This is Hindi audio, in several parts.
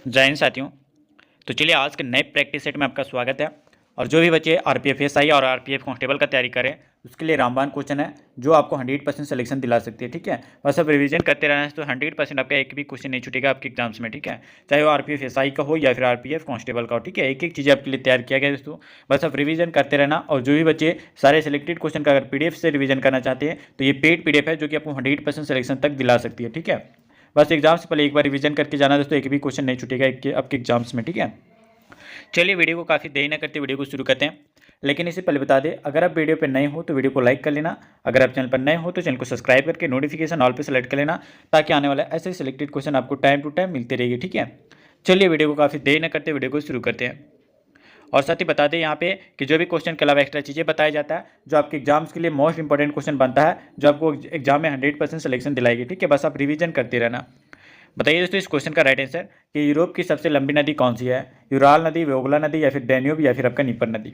जय हिंद साथियों। तो चलिए आज के नए प्रैक्टिस सेट में आपका स्वागत है। और जो भी बच्चे आरपीएफ एसआई और आरपीएफ कांस्टेबल का तैयारी करें उसके लिए रामबाण क्वेश्चन है जो आपको 100% सिलेक्शन दिला सकती है। ठीक है, बस अब रिवीजन करते रहना है तो 100% आपका एक भी क्वेश्चन नहीं छूटेगा आपके एग्जाम्स में। ठीक है, चाहे वो आरपीएफ एसआई का हो या फिर आरपीएफ कांस्टेबल का हो। ठीक है, एक एक चीज़ आपके लिए तैयार किया गया है दोस्तों, बस अब रिवीजन करते रहना। और जो भी बच्चे सारे सिलेक्टेड क्वेश्चन का अगर पीडीएफ से रिवीजन करना चाहते हैं तो ये पेड पीडीएफ है जो कि आपको 100% सिलेक्शन तक दिला सकती है। ठीक है, बस एग्जाम से पहले एक बार रिवीजन करके जाना दोस्तों, एक भी क्वेश्चन नहीं छूटेगा आपके एग्जाम्स में। ठीक है, चलिए वीडियो को काफ़ी देरी न करते वीडियो को शुरू करते हैं। लेकिन इससे पहले बता दें, अगर आप वीडियो पर नए हो तो वीडियो को लाइक कर लेना। अगर आप चैनल पर नए हो तो चैनल को सब्सक्राइब करके नोटिफिकेशन ऑल पे सेलेक्ट कर लेना, ताकि आने वाला ऐसे सिलेक्टेड क्वेश्चन आपको टाइम टू टाइम मिलते रहेगी। ठीक है, चलिए वीडियो को काफ़ी देरी न करते वीडियो को शुरू करते हैं। और साथ ही बता दें यहाँ पे कि जो भी क्वेश्चन के अलावा एक्स्ट्रा चीज़ें बताया जाता है जो आपके एग्जाम्स के लिए मोस्ट इंपॉर्टेंट क्वेश्चन बनता है, जो आपको एग्जाम में 100% सिलेक्शन दिलाएगी। ठीक है, बस आप रिवीजन करते रहना। बताइए दोस्तों इस क्वेश्चन का राइट आंसर कि यूरोप की सबसे लंबी नदी कौन सी है? यूराल नदी, वोगला नदी या फिर डैन्यूब या फिर आपका नीपर नदी?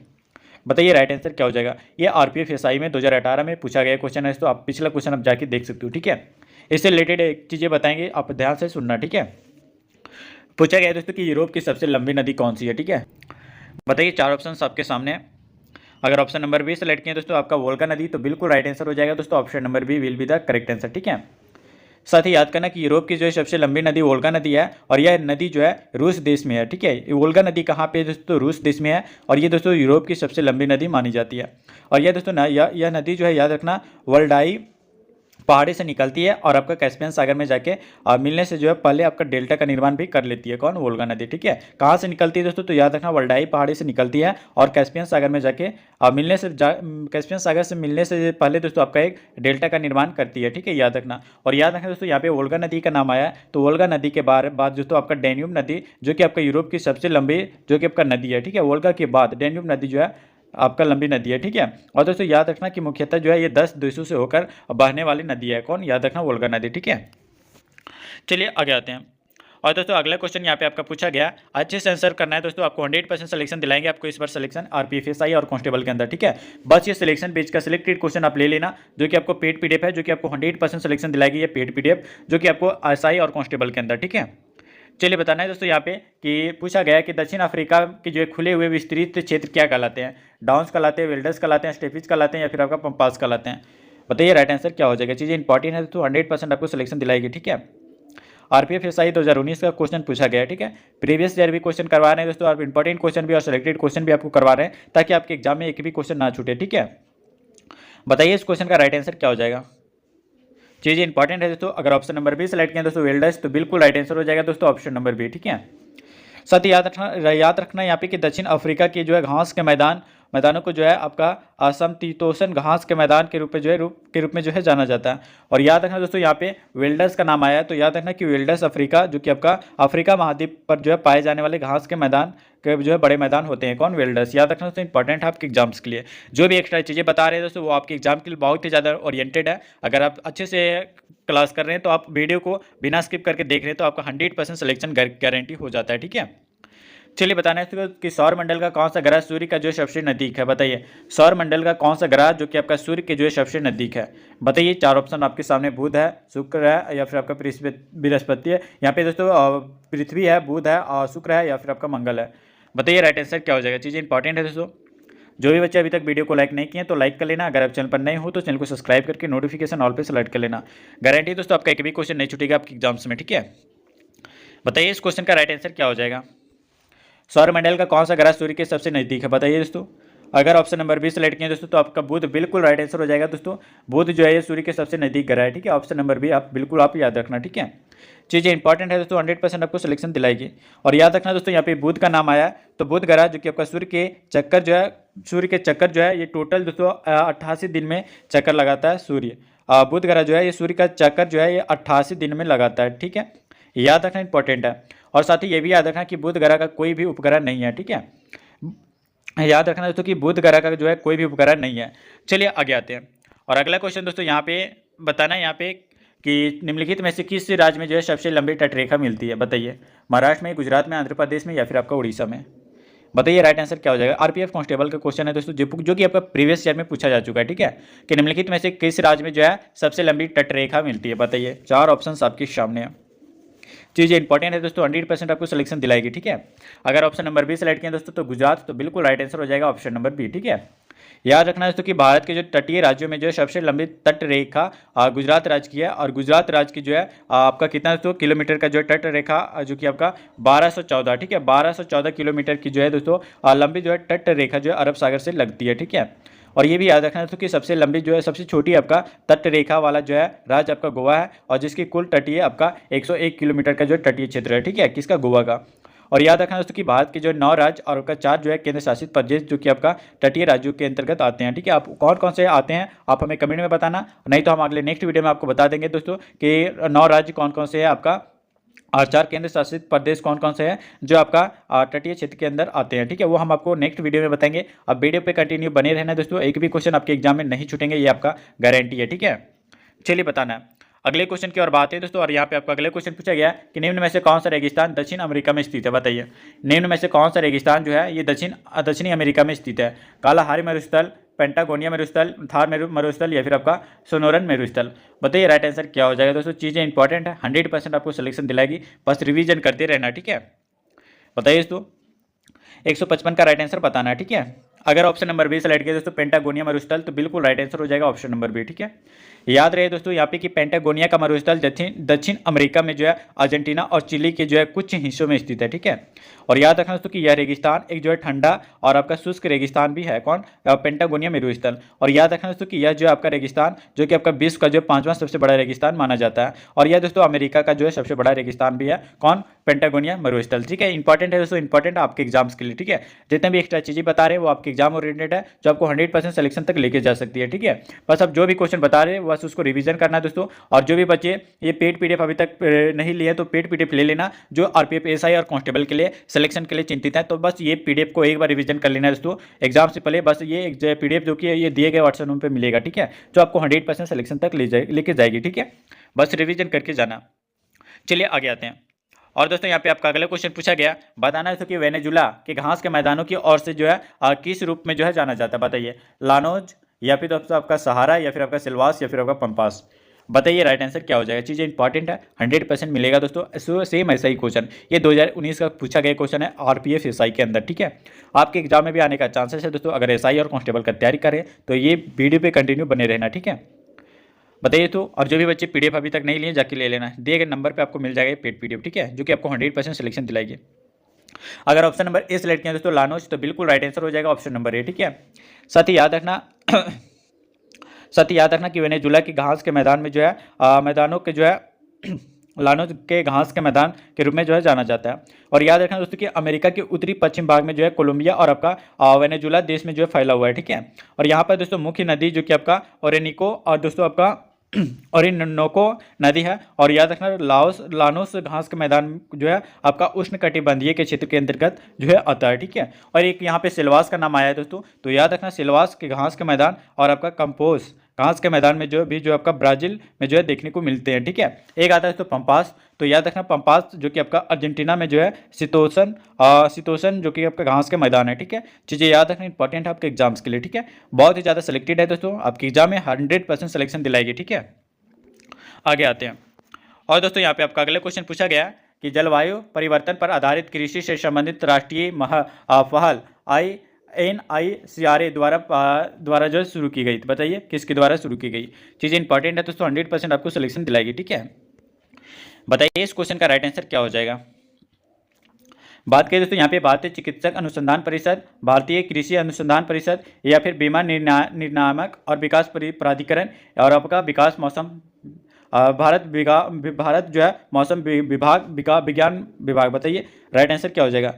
बताइए राइट आंसर क्या हो जाएगा। ये आरपीएफ एसआई में 2018 में पूछा गया क्वेश्चन है, तो आप पिछला क्वेश्चन आप जाके देख सकते हो। ठीक है, इससे रिलेटेड एक चीज़ें बताएंगे, आप ध्यान से सुनना। ठीक है, पूछा गया है दोस्तों कि यूरोप की सबसे लंबी नदी कौन सी है। ठीक है, बताइए चार ऑप्शन आपके सामने हैं। अगर ऑप्शन नंबर बी सेलेक्ट किए दोस्तों आपका वोल्गा नदी, तो बिल्कुल राइट आंसर हो जाएगा दोस्तों, option number B will be the correct answer. ठीक है, साथ ही याद करना कि यूरोप की जो है सबसे लंबी नदी वोल्गा नदी है, और यह नदी जो है रूस देश में है। ठीक है, ये वोल्गा नदी कहाँ पे है दोस्तों? रूस देश में है, और ये दोस्तों यूरोप की सबसे लंबी नदी मानी जाती है। और यह दोस्तों यह नदी जो है याद रखना वल्डाई पहाड़ी से निकलती है और आपका कैस्पियन सागर में जाके मिलने से जो है पहले आपका डेल्टा का निर्माण भी कर लेती है। कौन? वोल्गा नदी। ठीक है, कहाँ से निकलती है दोस्तों? तो याद रखना वल्डाई पहाड़ी से निकलती है और कैस्पियन सागर में जाके कैस्पियन सागर से मिलने से पहले दोस्तों आपका एक डेल्टा का निर्माण करती है। ठीक है, याद रखना। और याद रखना दोस्तों यहाँ पे वोल्गा नदी का नाम आया, तो वोल्गा नदी के बाद दोस्तों आपका डैन्यूब नदी जो कि आपका यूरोप की सबसे लंबी जो कि आपका नदी है। ठीक है, वोल्गा के बाद डैन्यूब नदी जो है आपका लंबी नदी है। ठीक है, और दोस्तों याद रखना कि मुख्यतः जो है ये 10 देशों से होकर बहने वाली नदी है। कौन? याद रखना वोल्गा नदी। ठीक है, चलिए आगे आते हैं। और दोस्तों अगला क्वेश्चन यहाँ पे आपका पूछा गया, अच्छे से आंसर करना है दोस्तों, आपको 100% सिलेक्शन दिलाएंगे आपको इस बार सिलेक्शन आरपीएफ एसआई और कांस्टेबल के अंदर। ठीक है, बस ये सिलेक्शन पेज का सिलेक्टेड क्वेश्चन आप ले लेना, जो कि आपको पेड पीडीएफ है, जो कि आपको 100% सिलेक्शन दिलाएगी ये पेड पीडीएफ, जो कि आपको एसआई और कांस्टेबल के अंदर। ठीक है, चलिए बताना है दोस्तों यहाँ पे कि पूछा गया है कि दक्षिण अफ्रीका के जो खुले हुए विस्तृत क्षेत्र क्या कहलाते हैं? डाउन्स कहलाते हैं, विल्डर्स कहलाते हैं, स्टेपिज कहलाते हैं या फिर आपका पंपास कहलाते हैं? बताइए राइट आंसर क्या हो जाएगा। चीज़ें इंपॉर्टेंट है तो 100% आपको सिलेक्शन दिलाएगी। ठीक है, आरपीएफ एसआई 2019 का क्वेश्चन पूछा गया है। ठीक है, प्रीवियस ईयर भी क्वेश्चन करवा रहे हैं दोस्तों, आप इंपॉर्टेंट क्वेश्चन भी और सिलेक्टेड क्वेश्चन भी आपको करवा रहे हैं, ताकि आपके एग्जाम में एक भी क्वेश्चन ना छूटे। ठीक है, बताइए इस क्वेश्चन का राइट आंसर क्या हो जाएगा। चीज़ें इंपॉर्टेंट है दोस्तों, अगर ऑप्शन नंबर बी सेलेक्ट किया दोस्तों वेल्डर्स, तो बिल्कुल राइट आंसर हो जाएगा दोस्तों ऑप्शन नंबर बी। ठीक है, साथ ही याद रखना यहाँ पे कि दक्षिण अफ्रीका की जो है घास के मैदानों को जो है आपका असमशीतोष्ण घास के मैदान के रूप में जो है जाना जाता है। और याद रखना दोस्तों यहाँ पे वेल्डर्स का नाम आया है, तो याद रखना कि वेल्डर्स अफ्रीका जो कि आपका अफ्रीका महाद्वीप पर जो है पाए जाने वाले घास के मैदान के जो है बड़े मैदान होते हैं। कौन? वेल्डर्स। याद रखना दोस्तों इंपॉर्टेंट है आपके एग्जाम्स के लिए। जो भी एक्स्ट्रा चीज़ें बता रहे हैं दोस्तों वो आपके एग्जाम के लिए बहुत ही ज़्यादा ओरिएंटेड है। अगर आप अच्छे से क्लास कर रहे हैं तो आप वीडियो को बिना स्किप करके देख रहे हैं तो आपका 100% सिलेक्शन गारंटी हो जाता है। ठीक है, चलिए बताना है कि सौर मंडल का कौन सा ग्रह सूर्य का जो है सबसे नजदीक है? बताइए सौर मंडल का कौन सा ग्रह जो कि आपका सूर्य के जो है सबसे नजदीक है? बताइए चार ऑप्शन आपके सामने, बुध है, शुक्र है या फिर आपका बृहस्पति है। यहाँ पे दोस्तों पृथ्वी है, बुध है और शुक्र है या फिर आपका मंगल है। बताइए राइट आंसर क्या हो जाएगा। चीज़ें इंपॉर्टेंट है दोस्तों, जो भी बच्चे अभी तक वीडियो को लाइक नहीं किए तो लाइक कर लेना। अगर आप चैनल पर नए हो तो चैनल को सब्सक्राइब करके नोटिफिकेशन ऑल पे सेलेक्ट कर लेना। गारंटी दोस्तों आपका एक भी क्वेश्चन नहीं छूटेगा आपके एग्जाम्स में। ठीक है, बताइए इस क्वेश्चन का राइट आंसर क्या हो जाएगा। सौरमंडल का कौन सा ग्रह सूर्य के सबसे नजदीक है? बताइए दोस्तों। अगर ऑप्शन नंबर बी सेलेक्ट किए दोस्तों तो आपका बुध बिल्कुल राइट आंसर हो जाएगा दोस्तों। बुध जो है ये सूर्य के सबसे नजदीक ग्रह है। ठीक है, ऑप्शन नंबर बी आप बिल्कुल आप याद रखना। ठीक है, चीज़ें इंपॉर्टेंट है दोस्तों, 100% आपको सिलेक्शन दिलाएगी। और याद रखना दोस्तों यहाँ पे बुध का नाम आया है, तो बुध ग्रह जो कि आपका सूर्य के चक्कर जो है ये टोटल दोस्तों 88 दिन में चक्कर लगाता है सूर्य। बुध ग्रह जो है ये सूर्य का चक्कर जो है ये 88 दिन में लगाता है। ठीक है, याद रखना इंपॉर्टेंट है। और साथ ही ये भी याद रखना कि बुध ग्रह का कोई भी उपग्रह नहीं है। ठीक है, याद रखना दोस्तों कि बुध ग्रह का जो है कोई भी उपग्रह नहीं है। चलिए आगे आते हैं। और अगला क्वेश्चन दोस्तों यहाँ पे बताना है यहाँ पे कि निम्नलिखित में से किस राज्य में जो है सबसे लंबी तटरेखा मिलती है? बताइए महाराष्ट्र में, गुजरात में, आंध्र प्रदेश में या फिर आपका उड़ीसा में? बताइए राइट आंसर क्या हो जाएगा। आरपीएफ कांस्टेबल का क्वेश्चन है दोस्तों, जो कि आपका प्रीवियस ईयर में पूछा जा चुका है। ठीक है, कि निम्नलिखित में से किस राज्य में जो है सबसे लंबी तटरेखा मिलती है? बताइए चार ऑप्शन आपके सामने है। चीज़ें इंपॉर्टेंट है दोस्तों, 100% आपको सिलेक्शन दिलाएगी, ठीक है। अगर ऑप्शन नंबर बी सेलेक्ट किया दोस्तों तो गुजरात, तो बिल्कुल राइट आंसर हो जाएगा ऑप्शन नंबर बी, ठीक है। याद रखना दोस्तों कि भारत के जो तटीय राज्यों में जो है सबसे लंबी तट रेखा गुजरात राज्य की है, और गुजरात राज्य की जो है आपका कितना दोस्तों किलोमीटर का जो है तट रेखा जो कि आपका 1214, ठीक है, 1214 किलोमीटर की जो है दोस्तों लंबी जो है तट रेखा जो है अरब सागर से लगती है, ठीक है। और ये भी याद रखना दोस्तों कि सबसे लंबी जो है सबसे छोटी आपका तट रेखा वाला जो है राज्य आपका गोवा है, और जिसकी कुल तटीय आपका 101 किलोमीटर का जो है तटीय क्षेत्र है, ठीक है, किसका, गोवा का। और याद रखना दोस्तों कि भारत के जो 9 राज्य और आपका 4 जो है केंद्र शासित प्रदेश जो कि आपका तटीय राज्यों के अंतर्गत आते हैं, ठीक है। आप कौन कौन से आते हैं आप हमें कमेंट में बताना, नहीं तो हम अगले नेक्स्ट वीडियो में आपको बता देंगे दोस्तों कि 9 राज्य कौन कौन से हैं आपका, और 4 केंद्र शासित प्रदेश कौन कौन से हैं जो आपका तटीय क्षेत्र के अंदर आते हैं, ठीक है। वो हम आपको नेक्स्ट वीडियो में बताएंगे। अब वीडियो पे कंटिन्यू बने रहना दोस्तों, एक भी क्वेश्चन आपके एग्जाम में नहीं छूटेंगे, ये आपका गारंटी है, ठीक है। चलिए बताना है अगले क्वेश्चन की ओर बात है दोस्तों, और यहाँ पे आपका अगले क्वेश्चन पूछा गया कि निम्न में से कौन सा रेगिस्तान दक्षिण अमेरिका में स्थित है, बताइए। निम्न में से कौन सा रेगिस्तान जो है ये दक्षिणी अमेरिका में स्थित है। कालाहारी मरुस्थल, पेंटागोनिया मरुस्थल, थार मरुस्थल, या फिर आपका सोनोरन मरुस्थल। बताइए राइट आंसर क्या हो जाएगा दोस्तों। चीज़ें इंपॉर्टेंट है, 100% आपको सिलेक्शन दिलाएगी, बस रिवीजन करते रहना, ठीक है। बताइए दोस्तों 155 का राइट आंसर बताना है, ठीक है। अगर ऑप्शन नंबर बी सेलेक्ट किया दोस्तों पेंटागोनिया मरुस्थल, तो बिल्कुल राइट आंसर हो जाएगा ऑप्शन नंबर बी, ठीक है। याद रहे दोस्तों यहाँ पे कि पेंटागोनिया का मरुस्थल दक्षिण अमेरिका में जो है अर्जेंटीना और चिली के जो है कुछ हिस्सों में स्थित है, ठीक है। और याद रखना दोस्तों कि यह रेगिस्तान एक जो है ठंडा और आपका शुष्क रेगिस्तान भी है, कौन, पेंटागोनिया मरुस्थल। और याद रखना दोस्तों कि यह जो आपका रेगिस्तान जो कि आपका विश्व का जो 5वां सबसे बड़ा रेगिस्तान माना जाता है, और यह दोस्तों अमेरिका का जो है सबसे बड़ा रेगिस्तान भी है, कौन, पेंटागोनिया मरुस्थल, ठीक है। इंपॉर्टेंट है दोस्तों, इंपॉर्टेंट आपके एग्जाम्स के लिए, ठीक है। जितने भी एक्स्ट्रा चीजें बता रहे हैं वो आपके एग्जाम ओरिएंटेड है, जो आपको 100% सिलेक्शन तक लेके जा सकती है, ठीक है। बस अब जो भी क्वेश्चन बता रहे हैं बस उसको रिवीजन करना है दोस्तों। और जो भी बच्चे ये पेड पीडीएफ अभी तक नहीं लिए तो पेड पीडीएफ ले लेना, जो आरपीएफ एसआई और कांस्टेबल के लिए सिलेक्शन के लिए चिंतित है, तो बस ये पीडीएफ को एक बार रिवीजन कर लेना है दोस्तों एग्जाम से पहले। बस ये पीडीएफ जो कि ये दिए गए व्हाट्सएप नंबर पे मिलेगा, ठीक है, जो आपको 100% सिलेक्शन तक लेके जाएगी, ठीक है। बस रिवीजन करके जाना। चलिए आगे आते हैं। और दोस्तों यहाँ पे आपका अगला क्वेश्चन पूछा गया, बताना है तो कि वेनेजुला के घास के मैदानों की ओर से जो है किस रूप में जो है जाना जाता है, बताइए। लानोज, या फिर दोस्तों आपका सहारा, या फिर आपका सिलवास, या फिर आपका पंपास। बताइए राइट आंसर क्या हो जाएगा। चीज़ें इंपॉर्टेंट है, 100% मिलेगा दोस्तों। सेम ऐसा ही क्वेश्चन, ये 2019 का पूछा गया क्वेश्चन है आरपीएफ एसआई के अंदर, ठीक है। आपके एग्जाम में भी आने का चांसेस है दोस्तों। अगर एसआई और कांस्टेबल का तैयारी करें तो ये वीडियो पे कंटिन्यू बने रहना, ठीक है। बताइए तो, और जो भी बच्चे पीडीएफ अभी तक नहीं लिए जाके ले लेना, दिए गए नंबर पे आपको मिल जाएगा पेड पीडीएफ, ठीक है, जो कि आपको 100% सिलेक्शन दिलाएगी। अगर ऑप्शन नंबर ए सेलेक्ट किया दोस्तों लानोज, तो बिल्कुल राइट आंसर हो जाएगा ऑप्शन नंबर ए, ठीक है। साथ ही याद रखना कि वेनेजुला की घास के मैदान में जो है मैदानों के जो है लानोज के घास के मैदान के रूप में जो है जाना जाता है। और याद रखना दोस्तों कि अमेरिका के उत्तरी पश्चिम भाग में जो है कोलंबिया और आपका वेनेजुला देश में जो है फैला हुआ है, ठीक है। और यहाँ पर दोस्तों मुख्य नदी जो कि आपका ओरेनिको और दोस्तों आपका ओरिनोको नदी है। और याद रखना लानोस घास के मैदान जो है आपका उष्णकटिबंधीय के क्षेत्र के अंतर्गत जो है आता है, ठीक है। और एक यहाँ पे सिलवास का नाम आया है दोस्तों, तो याद रखना सिलवास के घास के मैदान और आपका कंपोज घास के मैदान में जो आपका ब्राजील में जो है देखने को मिलते हैं, ठीक है। एक आता है दोस्तों पंपास, तो याद रखना पंपास जो कि आपका अर्जेंटीना में जो है सितोसन जो कि आपका घास के मैदान है, ठीक है। चीज़ें याद रखना इंपॉर्टेंट है आपके एग्जाम्स के लिए, ठीक है। बहुत ही ज़्यादा सिलेक्टेड है दोस्तों, आपके एग्जाम में 100% सिलेक्शन दिलाएगी, ठीक है। आगे आते हैं। और दोस्तों यहाँ पे आपका अगला क्वेश्चन पूछा गया कि जलवायु परिवर्तन पर आधारित कृषि से संबंधित राष्ट्रीय पहल NICRA द्वारा जो शुरू की गई, बताइए किसके द्वारा शुरू की गई। चीज़ें इंपॉर्टेंट है दोस्तों, 100% आपको सिलेक्शन दिलाएगी, ठीक है। बताइए इस क्वेश्चन का राइट आंसर क्या हो जाएगा। बात करें दोस्तों यहाँ पे भारतीय चिकित्सक अनुसंधान परिषद, भारतीय कृषि अनुसंधान परिषद, या फिर बीमा निर्णायक और विकास प्राधिकरण, और आपका विकास मौसम भारत जो है मौसम विज्ञान विभाग। बताइए राइट आंसर क्या हो जाएगा।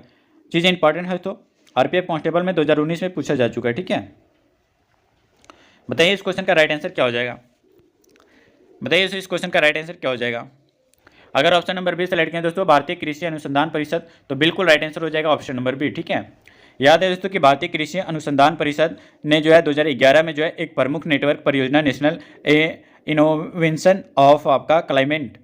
चीज़ें इंपॉर्टेंट है तो आरपीएफ कांस्टेबल में 2019 में पूछा जा चुका है, ठीक है। बताइए इस क्वेश्चन का राइट आंसर क्या हो जाएगा। बताइए इस क्वेश्चन का राइट आंसर क्या हो जाएगा। अगर ऑप्शन नंबर बी सेलेक्ट करें दोस्तों भारतीय कृषि अनुसंधान परिषद, तो बिल्कुल राइट आंसर हो जाएगा ऑप्शन नंबर बी, ठीक है। याद है दोस्तों कि भारतीय कृषि अनुसंधान परिषद ने जो है 2011 में जो है एक प्रमुख नेटवर्क परियोजना नेशनल इनोवेशन ऑफ आपका क्लाइमेट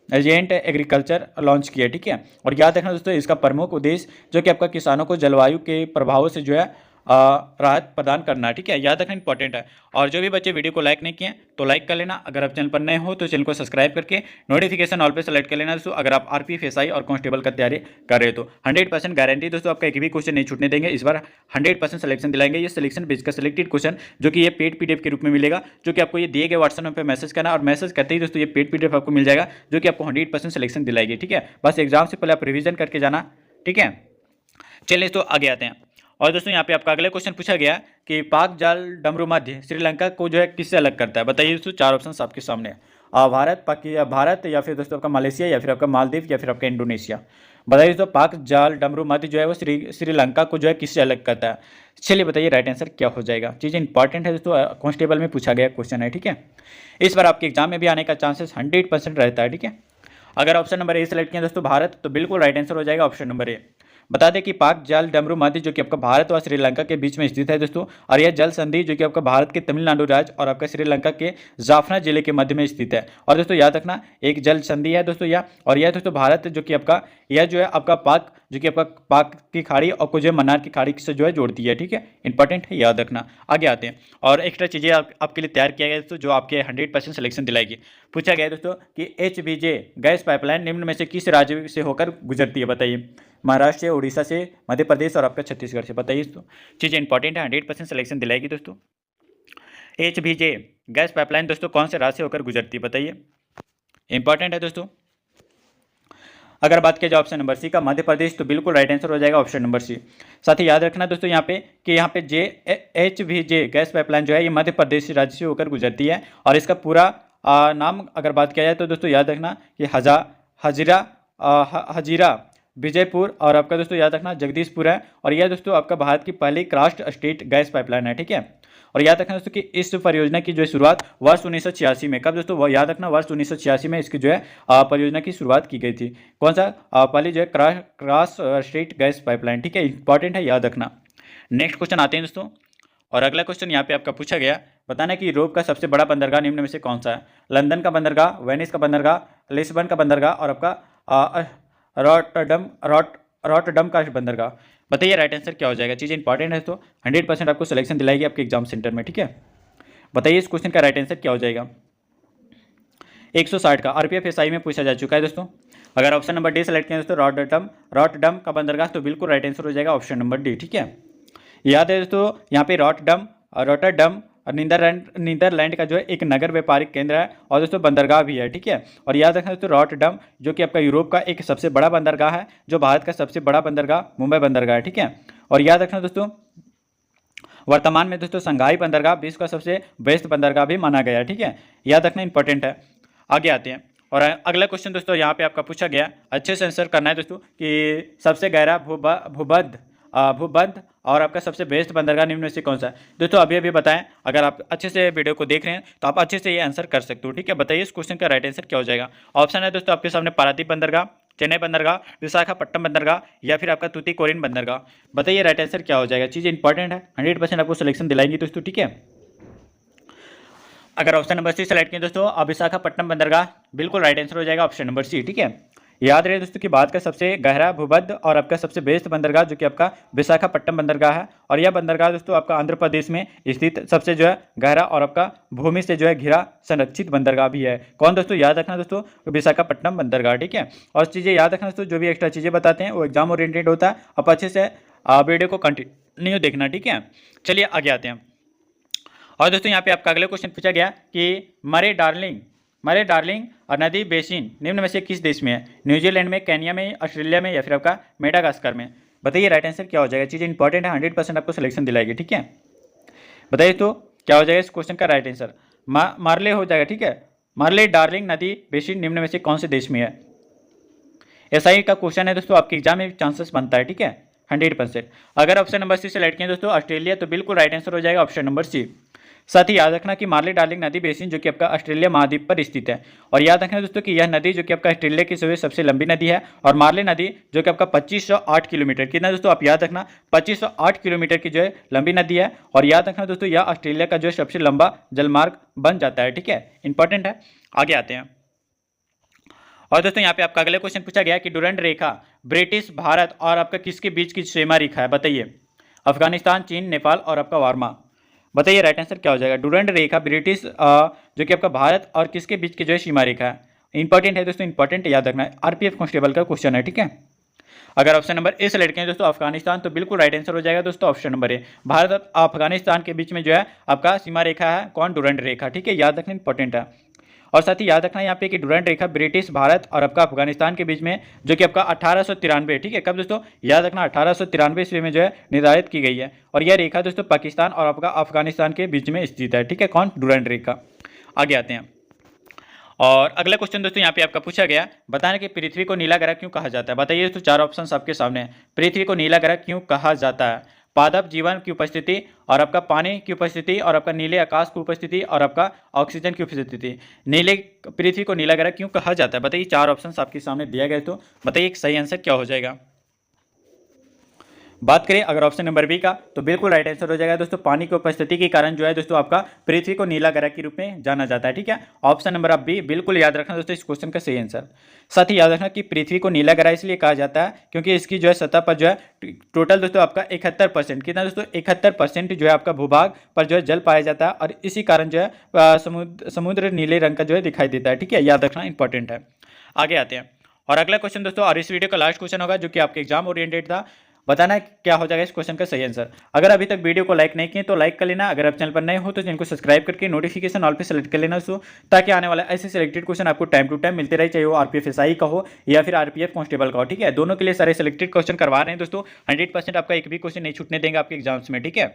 रेजिएंट एग्रीकल्चर लॉन्च किया, ठीक है। और याद रखना दोस्तों इसका प्रमुख उद्देश्य जो कि आपका किसानों को जलवायु के प्रभावों से जो है राहत प्रदान करना, ठीक है, याद रखना इंपॉर्टेंट है। और जो भी बच्चे वीडियो को लाइक नहीं किए तो लाइक कर लेना, अगर आप चैनल पर नए हो तो चैनल को सब्सक्राइब करके नोटिफिकेशन ऑल पे सेलेक्ट कर लेना दोस्तों। अगर आप आरपीएफ एसआई और कांस्टेबल का तैयारी कर रहे हो तो 100% गारंटी दोस्तों आपका एक भी क्वेश्चन नहीं छूटने देंगे, इस बार 100% सिलेक्शन दिलाएंगे। ये सिलेक्शन बेस का सिलेक्टेड क्वेश्चन जो कि ये पेड पीडीएफ के रूप में मिलेगा, जो कि आपको ये दिए गए व्हाट्सएप पे मैसेज करना, और मैसेज करते ही दोस्तों ये पेड पीडीएफ आपको मिल जाएगा, जो कि आपको 100% सिलेक्शन दिलाएगी, ठीक है। बस एग्जाम से पहले आप रिविजन करके जाना, ठीक है। चलिए तो आगे आते हैं। और दोस्तों यहाँ पे आपका अगला क्वेश्चन पूछा गया कि पाक जाल डमरू मध्य श्रीलंका को जो है किससे अलग करता है, बताइए दोस्तों। 4 ऑप्शन आपके सामने है, भारत या फिर दोस्तों आपका मलेशिया या फिर आपका मालदीव या फिर आपका इंडोनेशिया। बताइए दोस्तों पाक जाल डमरू मध्य जो है वो श्रीलंका को जो है किससे अलग करता है। चलिए बताइए राइट आंसर क्या हो जाएगा। चीज़ें इंपॉर्टेंट है दोस्तों, कांस्टेबल में पूछा गया क्वेश्चन है, ठीक है। इस बार आपके एग्जाम में भी आने का चांसेस 100% रहता है, ठीक है। अगर ऑप्शन नंबर ए सेलेक्ट किया दोस्तों भारत, तो बिल्कुल राइट आंसर हो जाएगा ऑप्शन नंबर ए। बता दें कि पाक जाल डमरू मध्य जो कि आपका भारत और श्रीलंका के बीच में स्थित है दोस्तों, और यह जल संधि जो कि आपका भारत के तमिलनाडु राज्य और आपका श्रीलंका के जाफना जिले के मध्य में स्थित है। और दोस्तों याद रखना एक जल संधि है दोस्तों यह, और यह दोस्तों भारत जो कि आपका यह जो है आपका पाक जो कि आपका पाक की खाड़ी और को जो है मन्नार की खाड़ी से जो है जोड़ती है, ठीक है। इंपॉर्टेंट है, याद रखना। आगे आते हैं और एक्स्ट्रा चीज़ें आपके लिए तैयार किया गया दोस्तों, जो आपके 100% सिलेक्शन दिलाएगी। पूछा गया दोस्तों कि HBJ गैस पाइपलाइन निम्न में से किस राज्य से होकर गुजरती है, बताइए। महाराष्ट्र से, उड़ीसा से, मध्य प्रदेश और आपका छत्तीसगढ़ से, बताइए दोस्तों। चीज़ें इंपॉर्टेंट है, 100% सिलेक्शन दिलाएगी दोस्तों। HBJ गैस पाइपलाइन दोस्तों कौन से राज्य से होकर गुजरती है, बताइए। इंपॉर्टेंट है दोस्तों। अगर बात किया जाए ऑप्शन नंबर सी का मध्य प्रदेश, तो बिल्कुल राइट आंसर हो जाएगा ऑप्शन नंबर सी। साथ ही याद रखना दोस्तों यहाँ पे कि यहाँ पे HBJ गैस पाइपलाइन जो है ये मध्य प्रदेश राज्य से होकर गुजरती है, और इसका पूरा नाम अगर बात किया जाए तो दोस्तों याद रखना कि हजीरा विजयपुर और आपका दोस्तों याद रखना जगदीशपुर है, और यह दोस्तों आपका भारत की पहली क्रॉस स्टेट गैस पाइपलाइन है, ठीक है। और याद रखना दोस्तों कि इस परियोजना की जो शुरुआत वर्ष 1986 में, कब दोस्तों, वह याद रखना वर्ष 1986 में इसकी जो है परियोजना की शुरुआत की गई थी। कौन सा, पहली जो है क्रॉस स्टेट गैस पाइपलाइन, ठीक है। इंपॉर्टेंट है, याद रखना। नेक्स्ट क्वेश्चन आते हैं दोस्तों, और अगला क्वेश्चन यहाँ पे आपका पूछा गया, बताना कि यूरोप का सबसे बड़ा बंदरगाह निम्न में से कौन सा है। लंदन का बंदरगाह, वेनिस का बंदरगाह, लिस्बन का बंदरगाह और आपका रॉटरडम का बंदरगाह। बताइए राइट आंसर क्या हो जाएगा। चीज़ें इंपॉर्टेंट है तो 100% आपको सिलेक्शन दिलाएगी आपके एग्जाम सेंटर में, ठीक है। बताइए इस क्वेश्चन का राइट आंसर क्या हो जाएगा। 160 का आरपीएफ एसआई में पूछा जा चुका है दोस्तों। अगर ऑप्शन नंबर डी सेलेक्ट किया दोस्तों रॉटरडम का बंदरगाह, तो बिल्कुल राइट आंसर हो जाएगा ऑप्शन नंबर डी, ठीक है। याद है दोस्तों यहाँ पे रॉटरडम और नीदरलैंड का जो है एक नगर व्यापारिक केंद्र है, और दोस्तों बंदरगाह भी है, ठीक है। और याद रखना दोस्तों रॉटरडम जो कि आपका यूरोप का एक सबसे बड़ा बंदरगाह है, जो भारत का सबसे बड़ा बंदरगाह मुंबई बंदरगाह है, ठीक है। और याद रखना दोस्तों वर्तमान में दोस्तों शंघाई बंदरगाह विश्व का सबसे बेस्ट बंदरगाह भी माना गया है, ठीक है। याद रखना इंपॉर्टेंट है। आगे आते हैं और अगला क्वेश्चन दोस्तों यहाँ पे आपका पूछा गया, अच्छे से आंसर करना है दोस्तों, कि सबसे गहरा भूबद्ध और आपका सबसे बेस्ट बंदरगाह निम्न में से कौन सा है। दोस्तों अभी बताएं, अगर आप अच्छे से वीडियो को देख रहे हैं तो आप अच्छे से ये आंसर कर सकते हो, ठीक है। बताइए इस क्वेश्चन का राइट आंसर क्या हो जाएगा। ऑप्शन है दोस्तों आपके सामने पारादीप बंदरगाह, चेन्नई बंदरगाह, विशाखापट्टनम बंदरगाह या फिर आपका तूतीकोरिन बंदरगाह। बताइए राइट आंसर क्या हो जाएगा। चीज़ें इंपॉर्टेंट है, 100% आपको सिलेक्शन दिलाएंगी दोस्तों, ठीक है। अगर ऑप्शन नंबर सी सेलेक्ट किए दोस्तों विशाखापट्टनम बंदरगाह, बिल्कुल राइट आंसर हो जाएगा ऑप्शन नंबर सी, ठीक है। याद रहे दोस्तों कि भारत का सबसे गहरा भूबद्ध और आपका सबसे बेस्ट बंदरगाह जो कि आपका विशाखापट्टनम बंदरगाह है, और यह बंदरगाह दोस्तों आपका आंध्र प्रदेश में स्थित सबसे जो है गहरा और आपका भूमि से जो है घिरा संरक्षित बंदरगाह भी है। कौन दोस्तों, याद रखना दोस्तों विशाखापट्टनम बंदरगाह, ठीक है। और चीज़ें याद रखना दोस्तों, जो भी एक्स्ट्रा चीज़ें बताते हैं वो एग्जाम ओरिएंटेड होता है, आप अच्छे से वीडियो को कंटिन्यू देखना, ठीक है। चलिए आगे आते हैं और दोस्तों यहाँ पे आपका अगले क्वेश्चन पूछा गया कि मरे डार्लिंग और नदी बेसिन निम्न में से किस देश में है। न्यूजीलैंड में, केन्या में, ऑस्ट्रेलिया में या फिर आपका मेडागास्कर में। बताइए राइट आंसर क्या हो जाएगा। चीज़ें इंपॉर्टेंट है, 100% आपको सिलेक्शन दिलाएगी, ठीक है। बताइए तो क्या हो जाएगा इस क्वेश्चन का राइट आंसर। मार्ले हो जाएगा, ठीक है। मार्ले डार्लिंग नदी बेसिन निम्न में से कौन से देश में है। एसआई का क्वेश्चन है दोस्तों, आपके एग्जाम में चांसेस बनता है, ठीक है, 100%। अगर ऑप्शन नंबर सी सेलेक्ट किया दोस्तों ऑस्ट्रेलिया, तो बिल्कुल राइट आंसर हो जाएगा ऑप्शन नंबर सी। साथ ही याद रखना कि मार्ले डार्लिंग नदी बेसिन जो कि आपका ऑस्ट्रेलिया महाद्वीप पर स्थित है, और याद रखना दोस्तों कि यह नदी जो कि आपका ऑस्ट्रेलिया की सबसे लंबी नदी है, और मार्ले नदी जो कि आपका 2508 किलोमीटर, कितना दोस्तों आप याद रखना 2508 किलोमीटर की जो है लंबी नदी है, और याद रखना दोस्तों यह ऑस्ट्रेलिया का जो सबसे लंबा जलमार्ग बन जाता है, ठीक है। इंपॉर्टेंट है। आगे आते हैं और दोस्तों यहाँ पे आपका अगले क्वेश्चन पूछा गया कि डुरंड रेखा ब्रिटिश भारत और आपका किसके बीच की सीमा रेखा है। बताइए अफगानिस्तान, चीन, नेपाल और आपका वार्मा। बताइए राइट आंसर क्या हो जाएगा। डुरंड रेखा ब्रिटिश जो कि आपका भारत और किसके बीच की जो है सीमा रेखा है। इंपॉर्टेंट है दोस्तों, इंपॉर्टेंट याद रखना है, आरपीएफ कांस्टेबल का क्वेश्चन है, ठीक है। अगर ऑप्शन नंबर ए सेलेक्ट करें दोस्तों अफगानिस्तान, तो बिल्कुल राइट आंसर हो जाएगा दोस्तों ऑप्शन नंबर ए। भारत और अफगानिस्तान के बीच में जो है आपका सीमा रेखा है कौन, डुरंड रेखा, ठीक है, याद रखना इंपॉर्टेंट है। और साथ ही याद रखना यहाँ पे कि डुरंड रेखा ब्रिटिश भारत और आपका अफगानिस्तान के बीच में जो कि आपका 1893, ठीक है, कब दोस्तों, याद रखना 1893 ईस्वी में जो है निर्धारित की गई है। और यह रेखा दोस्तों पाकिस्तान और आपका अफगानिस्तान के बीच में स्थित है, ठीक है, कौन, डुरंड रेखा। आगे आते हैं और अगला क्वेश्चन दोस्तों यहाँ पे आपका पूछा गया, बताने कि पृथ्वी को नीला ग्रह क्यों कहा जाता है। बताइए दोस्तों, चार ऑप्शंस आपके सामने हैं। पृथ्वी को नीला ग्रह क्यों कहा जाता है। पादप जीवन की उपस्थिति, और आपका पानी की उपस्थिति, और आपका नीले आकाश की उपस्थिति, और आपका ऑक्सीजन की उपस्थिति। नीले पृथ्वी को नीला ग्रह क्यों कहा जाता है। बताइए, चार ऑप्शंस आपके सामने दिया गया, तो बताइए सही आंसर क्या हो जाएगा। बात करें अगर ऑप्शन नंबर बी का, तो बिल्कुल राइट आंसर हो जाएगा दोस्तों, पानी की उपस्थिति के कारण जो है दोस्तों आपका पृथ्वी को नीला ग्रह के रूप में जाना जाता है, ठीक है। ऑप्शन नंबर आप बी बिल्कुल याद रखना दोस्तों, इस क्वेश्चन का सही आंसर। साथ ही याद रखना कि पृथ्वी को नीला ग्रह इसलिए कहा जाता है क्योंकि इसकी जो है सतह पर जो है टोटल दोस्तों आपका 71%, कितना दोस्तों, 71% जो है आपका भूभाग पर जो है जल पाया जाता है, और इसी कारण जो है समुद्र नीले रंग का जो है दिखाई देता है, ठीक है, याद रखना इंपॉर्टेंट है। आगे आते हैं और अगला क्वेश्चन दोस्तों, और इस वीडियो का लास्ट क्वेश्चन होगा जो कि आपके एग्जाम ओरिएंटेड था। बताना है क्या हो जाएगा इस क्वेश्चन का सही आंसर। अगर अभी तक वीडियो को लाइक नहीं किए तो लाइक कर लेना, अगर आप चैनल पर नए हो तो चैनल को सब्सक्राइब करके नोटिफिकेशन ऑल पे सेलेक्ट कर लेना दोस्तों, ताकि आने वाला ऐसे सिलेक्टेड क्वेश्चन आपको टाइम टू टाइम मिलते रहे, चाहे वो आरपीएफ एसआई का हो या फिर आरपीएफ कांस्टेबल का हो, ठीक है। दोनों के लिए सारे सिलेक्टेड क्वेश्चन करवा रहे हैं दोस्तों, 100% आपका एक भी क्वेश्चन नहीं छूटने देंगे आपके एग्जाम्स में, ठीक है।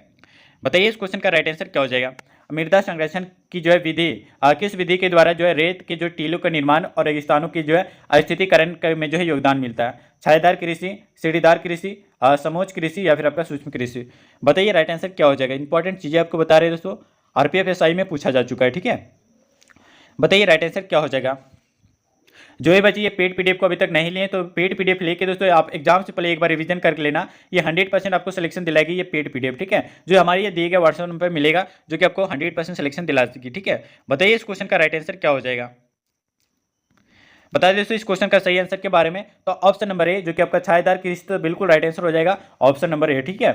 बताइए इस क्वेश्चन का राइट आंसर क्या हो जाएगा। मृदा संरक्षण की जो है विधि किस विधि के द्वारा जो है रेत के जो टीलों का निर्माण और रेगिस्तानों की जो है स्थितिकरण में जो है योगदान मिलता है। छायादार कृषि, सीढ़ीदार कृषि, समोच्च कृषि, या फिर आपका सूक्ष्म कृषि। बताइए राइट आंसर क्या हो जाएगा। इंपॉर्टेंट चीजें आपको बता रहे हैं दोस्तों, आरपीएफ एसआई में पूछा जा चुका है, ठीक है। बताइए राइट आंसर क्या हो जाएगा। जो ये बच्चे ये पेड पीडीएफ को अभी तक नहीं लिए तो पेड पीडीएफ लेके दोस्तों आप एग्जाम से पहले एक बार रिवीजन करके लेना, ये 100% आपको सिलेक्शन दिलाएगी ये पेड पीडीएफ, ठीक है, जो हमारे ये दिए गए व्हाट्सएप नंबर पर मिलेगा, जो कि आपको 100% सिलेक्शन दिला सकेगी, ठीक है। बताइए इस क्वेश्चन का राइट आंसर क्या हो जाएगा। बता दें दोस्तों इस क्वेश्चन का सही आंसर के बारे में, तो ऑप्शन नंबर ए जो कि आपका छायादार कृषि, तो बिल्कुल राइट आंसर हो जाएगा ऑप्शन नंबर ए, ठीक है।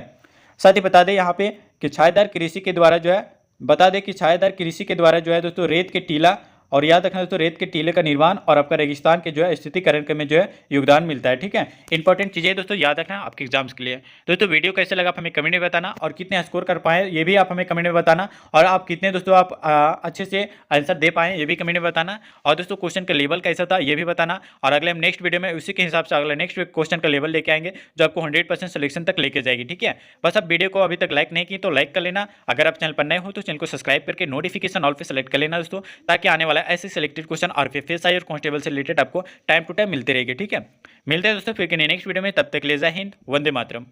साथ ही बता दें यहाँ पे कि छायादार कृषि के द्वारा जो है, बता दें कि छायादार कृषि के द्वारा जो है दोस्तों रेत के टीला, और याद रखना दोस्तों रेत के टीले का निर्माण और आपका रेगिस्तान के जो है स्थितिकरण में जो है योगदान मिलता है, ठीक है। इंपॉर्टेंट चीजें दोस्तों याद रखना आपके एग्जाम्स के लिए। दोस्तों वीडियो कैसे लगा आप हमें कमेंट में बताना, और कितने स्कोर कर पाए ये भी आप हमें कमेंट में बताना, और आप कितने दोस्तों आप अच्छे से आंसर दे पाए ये भी कमेंट में बताना, और दोस्तों क्वेश्चन का लेवल कैसा था ये भी बताना। और अगले हम नेक्स्ट वीडियो में उसी के हिसाब से अगला नेक्स्ट क्वेश्चन का लेवल लेके आएंगे जो आपको 100% सिलेक्शन तक लेके जाएगी, ठीक है। बस आप वीडियो को अभी तक लाइक नहीं की तो लाइक कर लेना, अगर आप चैनल पर नए हो तो चैनल को सब्सक्राइब करके नोटिफिकेशन ऑल पे सेलेक्ट कर लेना दोस्तों, ताकि आने वाला ऐसे सिलेक्टेड क्वेश्चन आरपीएफ एसआई और कांस्टेबल से रिलेटेड आपको टाइम टू टाइम मिलते रहेंगे, ठीक है। मिलते हैं दोस्तों फिर नेक्स्ट वीडियो में, तब तक ले जय हिंद, वंदे मातरम।